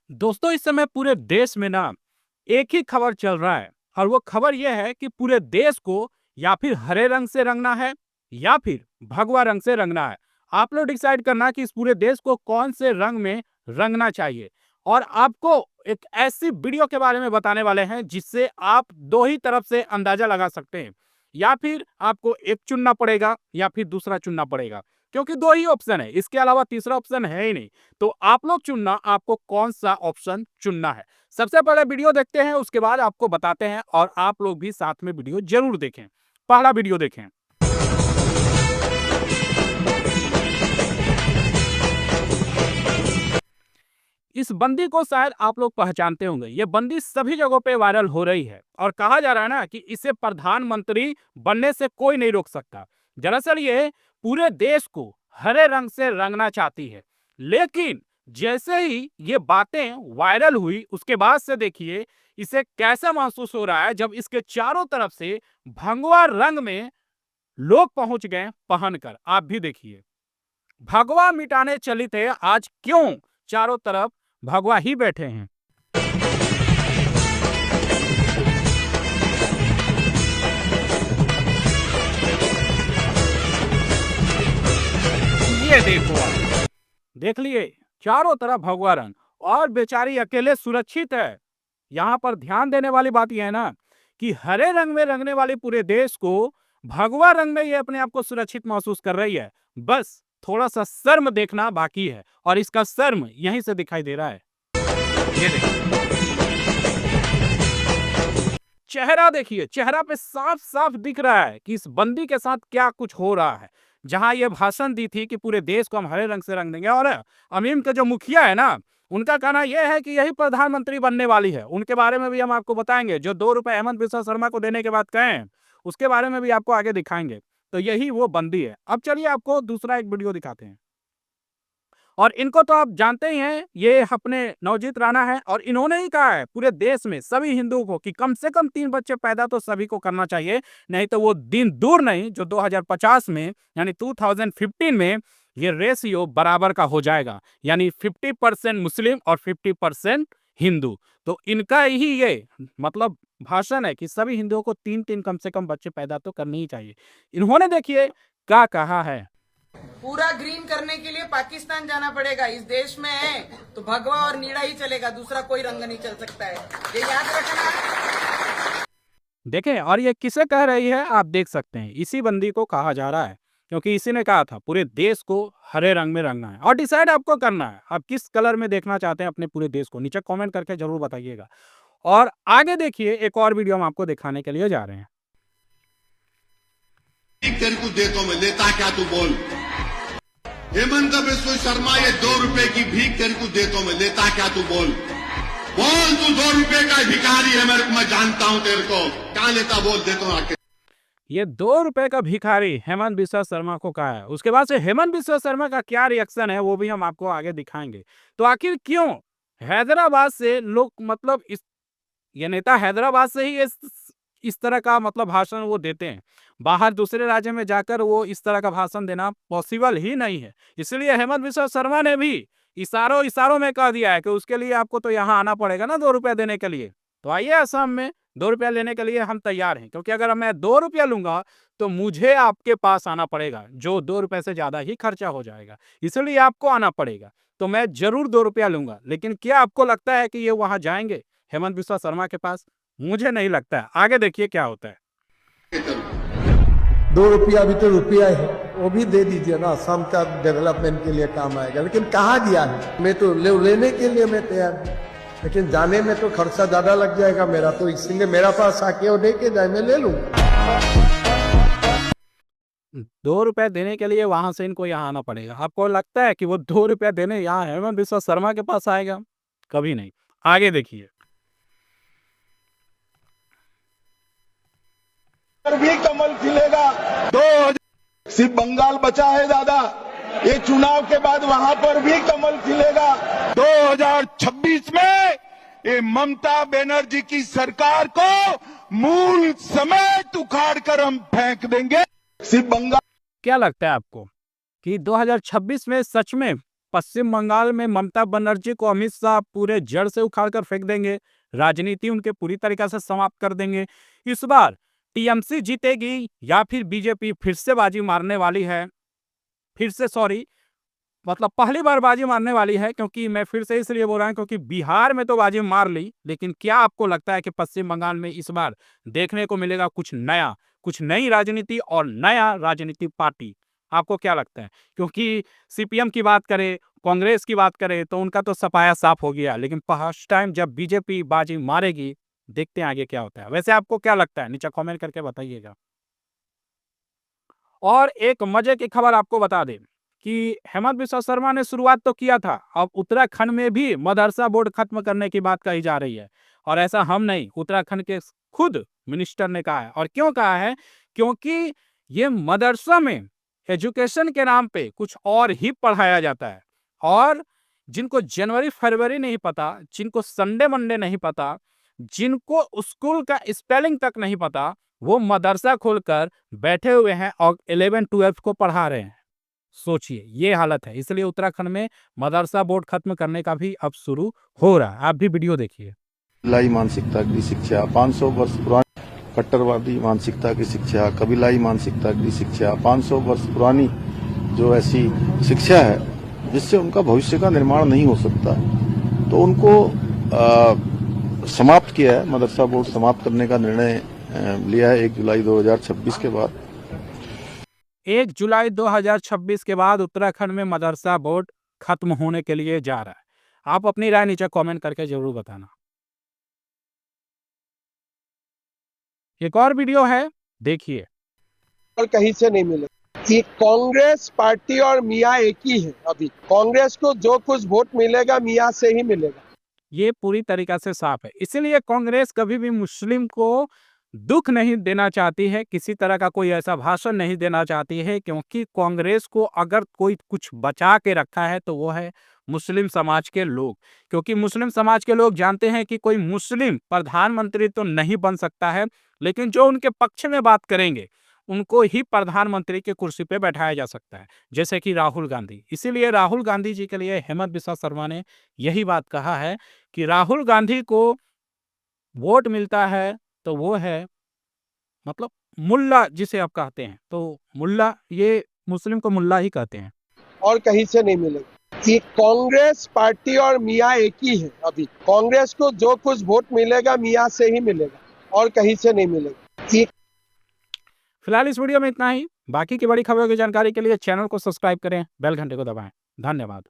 दोस्तों इस समय पूरे देश में ना एक ही खबर चल रहा है और वो खबर ये है कि पूरे देश को या फिर हरे रंग से रंगना है या फिर भगवा रंग से रंगना है। आप लोग डिसाइड करना कि इस पूरे देश को कौन से रंग में रंगना चाहिए। और आपको एक ऐसी वीडियो के बारे में बताने वाले हैं जिससे आप दो ही तरफ से अंदाजा लगा सकते हैं। या फिर आपको एक चुनना पड़ेगा या फिर दूसरा चुनना पड़ेगा, क्योंकि दो ही ऑप्शन है, इसके अलावा तीसरा ऑप्शन है ही नहीं। तो आप लोग चुनना आपको कौन सा ऑप्शन चुनना है। सबसे पहले वीडियो देखते हैं, उसके बाद आपको बताते हैं और आप लोग भी साथ में वीडियो जरूर देखें। पहला वीडियो देखें। इस बंदी को शायद आप लोग पहचानते होंगे। ये बंदी सभी जगहों पे वायरल हो रही है और कहा जा रहा है ना कि इसे प्रधानमंत्री बनने से कोई नहीं रोक सकता। दरअसल ये पूरे देश को हरे रंग से रंगना चाहती है, लेकिन जैसे ही ये बातें वायरल हुई उसके बाद से देखिए इसे कैसा महसूस हो रहा है जब इसके चारों तरफ से भगवा रंग में लोग पहुंच गए पहनकर। आप भी देखिए, भगवा मिटाने चली थे, आज क्यों चारों तरफ भगवा ही बैठे हैं। ये देखो, आप देख लिए चारों तरफ भगवा रंग और बेचारी अकेले सुरक्षित है। यहाँ पर ध्यान देने वाली बात यह है ना कि हरे रंग में रंगने वाले पूरे देश को भगवा रंग में ये अपने आप को सुरक्षित महसूस कर रही है। बस थोड़ा सा शर्म देखना बाकी है और इसका शर्म यहीं से दिखाई दे रहा है। ये देखिए, चेहरा देखिए, चेहरा पे साफ साफ दिख रहा है कि इस बंदी के साथ क्या कुछ हो रहा है। जहां ये भाषण दी थी कि पूरे देश को हम हरे रंग से रंग देंगे, और अमीन का जो मुखिया है ना, उनका कहना यह है कि यही प्रधानमंत्री बनने वाली है। उनके बारे में भी हम आपको बताएंगे, जो 2 रुपए हेमंत बिस्वा शर्मा को देने के बाद कहें उसके बारे में भी आपको आगे दिखाएंगे। तो यही वो बंदी है। अब चलिए आपको दूसरा एक वीडियो दिखाते हैं। और इनको तो आप जानते ही हैं, ये अपने नवजीत राणा है और इन्होंने ही कहा है पूरे देश में सभी हिंदुओं को कि कम से कम 3 बच्चे पैदा तो सभी को करना चाहिए, नहीं तो वो दिन दूर नहीं जो 2050 में यानी 2015 में ये रेशियो बराबर का हो जाएगा, यानी 50% मुस्लिम और 50% हिंदू। तो इनका ही ये मतलब भाषण है कि सभी हिंदुओं को 3-3 कम से कम बच्चे पैदा तो करने ही चाहिए। इन्होंने देखिए क्या कहा है। पूरा ग्रीन करने के लिए पाकिस्तान जाना पड़ेगा। इस देश में है तो भगवा और नीला ही चलेगा, दूसरा कोई रंग नहीं चल सकता है, ये याद रखना। देखें, और ये किसे कह रही है आप देख सकते हैं, इसी बंदी को कहा जा रहा है, क्योंकि इसी ने कहा था पूरे देश को हरे रंग में रंगना है। और डिसाइड आपको करना है आप किस कलर में देखना चाहते हैं अपने पूरे देश को, नीचे कमेंट करके जरूर बताइएगा। और आगे देखिए, एक और वीडियो हम आपको दिखाने के लिए जा रहे हैं। तेरे को देता मैं, लेता क्या तू बोल। हेमंत बिस्वा शर्मा, ये 2 रुपए की भीख तेरे को देता मैं, लेता क्या तू बोल। बोल, तू 2 रुपए का भिखारी है, मैं जानता हूं तेरे को, क्या लेता बोल, देता हूं आके। ये 2 रुपए का भिखारी हेमंत बिस्वा शर्मा को कहा है। उसके बाद से हेमंत बिस्वा शर्मा का क्या रिएक्शन है वो भी हम आपको आगे दिखाएंगे। तो आखिर क्यों हैदराबाद से लोग मतलब ये नेता हैदराबाद से ही इस तरह का मतलब भाषण वो देते हैं। बाहर दूसरे राज्य में जाकर वो इस तरह का भाषण देना पॉसिबल ही नहीं है। इसलिए हेमंत बिस्वा शर्मा ने भी इशारों इशारों में कह दिया है कि उसके लिए आपको तो यहाँ आना पड़ेगा ना 2 रुपया देने के लिए। तो आइए असम में 2 रुपया लेने के लिए हम तैयार हैं, क्योंकि अगर मैं 2 रुपया लूंगा तो मुझे आपके पास आना पड़ेगा, जो 2 रुपये से ज्यादा ही खर्चा हो जाएगा। इसलिए आपको आना पड़ेगा। तो मैं जरूर 2 रुपया लूंगा, लेकिन क्या आपको लगता है कि ये वहां जाएंगे हेमंत बिस्वा शर्मा के पास? मुझे नहीं लगता है। आगे देखिए क्या होता है। 2 रुपया भी तो रुपया है, वो भी दे दीजिए ना, असम का डेवलपमेंट के लिए काम आएगा। लेकिन कहाँ दिया है, मैं तो लेने के लिए मैं तैयार हूँ, लेकिन जाने में तो खर्चा ज्यादा लग जाएगा मेरा, तो इसीलिए मेरा पास आके वो दे के जाए, मैं ले लूँ। 2 रुपए देने के लिए वहां से इनको यहाँ आना पड़ेगा। आपको लगता है कि वो 2 रुपया देने यहाँ हेमंत बिस्वा शर्मा के पास आएगा? कभी नहीं। आगे देखिए। भी कमल खिलेगा। सिर्फ बंगाल बचा है दादा, ये चुनाव के बाद वहां पर भी कमल खिलेगा। 2026 में ये ममता बनर्जी की सरकार को मूल समेत उखाड़ कर हम फेंक देंगे। सिर्फ बंगाल। क्या लगता है आपको कि 2026 में सच में पश्चिम बंगाल में ममता बनर्जी को अमित शाह पूरे जड़ से उखाड़ कर फेंक देंगे, राजनीति उनके पूरी तरीके से समाप्त कर देंगे। इस बार टीएमसी जीतेगी या फिर बीजेपी फिर से बाजी मारने वाली है, मतलब पहली बार बाजी मारने वाली है, क्योंकि मैं फिर से इसलिए बोल रहा हूं क्योंकि बिहार में तो बाजी मार ली, लेकिन क्या आपको लगता है कि पश्चिम बंगाल में इस बार देखने को मिलेगा कुछ नया, कुछ नई राजनीति और नया राजनीति पार्टी? आपको क्या लगता है? क्योंकि सीपीएम की बात करें, कांग्रेस की बात करें तो उनका तो सफाया साफ हो गया, लेकिन फर्स्ट टाइम जब बीजेपी बाजी मारेगी, देखते हैं आगे क्या होता है। वैसे आपको क्या लगता है, नीचे कमेंट करके बताइएगा। और एक मजे की खबर आपको बता दें कि हेमंत बिस्वा शर्मा ने शुरुआत तो किया था, अब उत्तराखंड में भी मदरसा बोर्ड खत्म करने की बात कही जा रही है। और ऐसा हम नहीं, उत्तराखंड के खुद मिनिस्टर ने कहा है। और क्यों कहा है? क्योंकि ये मदरसा में एजुकेशन के नाम पे कुछ और ही पढ़ाया जाता है, और जिनको जनवरी फरवरी नहीं पता, जिनको संडे मंडे नहीं पता, जिनको स्कूल का स्पेलिंग तक नहीं पता, वो मदरसा खोलकर बैठे हुए हैं और 11-12 को पढ़ा रहे हैं। सोचिए, ये हालत है। इसलिए उत्तराखंड में मदरसा बोर्ड खत्म करने का भी अब शुरू हो रहा है। आप भी वीडियो देखिए। लाई मानसिकता की शिक्षा, 500 वर्ष पुरानी कट्टरवादी मानसिकता की शिक्षा, कबीलाई मानसिकता की शिक्षा, 500 वर्ष पुरानी जो ऐसी शिक्षा है जिससे उनका भविष्य का निर्माण नहीं हो सकता, तो उनको समाप्त किया है। मदरसा बोर्ड समाप्त करने का निर्णय लिया है 1 जुलाई 2026 के बाद। 1 जुलाई 2026 के बाद उत्तराखंड में मदरसा बोर्ड खत्म होने के लिए जा रहा है। आप अपनी राय नीचे कमेंट करके जरूर बताना। एक और वीडियो है, देखिए। और कहीं से नहीं मिले। ये कांग्रेस पार्टी और मियाँ एक ही है। अभी कांग्रेस को जो कुछ वोट मिलेगा मियाँ से ही मिलेगा। ये पूरी तरीका से साफ है। इसीलिए कांग्रेस कभी भी मुस्लिम को दुख नहीं देना चाहती है, किसी तरह का कोई ऐसा भाषण नहीं देना चाहती है, क्योंकि कांग्रेस को अगर कोई कुछ बचा के रखा है तो वो है मुस्लिम समाज के लोग। क्योंकि मुस्लिम समाज के लोग जानते हैं कि कोई मुस्लिम प्रधानमंत्री तो नहीं बन सकता है, लेकिन जो उनके पक्ष में बात करेंगे उनको ही प्रधानमंत्री की कुर्सी पे बैठाया जा सकता है, जैसे कि राहुल गांधी। इसीलिए राहुल गांधी जी के लिए हेमंत बिस्वा शर्मा ने यही बात कहा है कि राहुल गांधी को वोट मिलता है तो वो है, मतलब मुल्ला जिसे आप कहते हैं, तो मुल्ला, ये मुस्लिम को मुल्ला ही कहते हैं। और कहीं से नहीं मिलेगा। ये कांग्रेस पार्टी और मियाँ एक ही है। अभी कांग्रेस को जो कुछ वोट मिलेगा मियाँ से ही मिलेगा, और कहीं से नहीं मिलेगा। ये फिलहाल इस वीडियो में इतना ही। बाकी की बड़ी खबरों की जानकारी के लिए चैनल को सब्सक्राइब करें, बेल घंटे को दबाएं। धन्यवाद।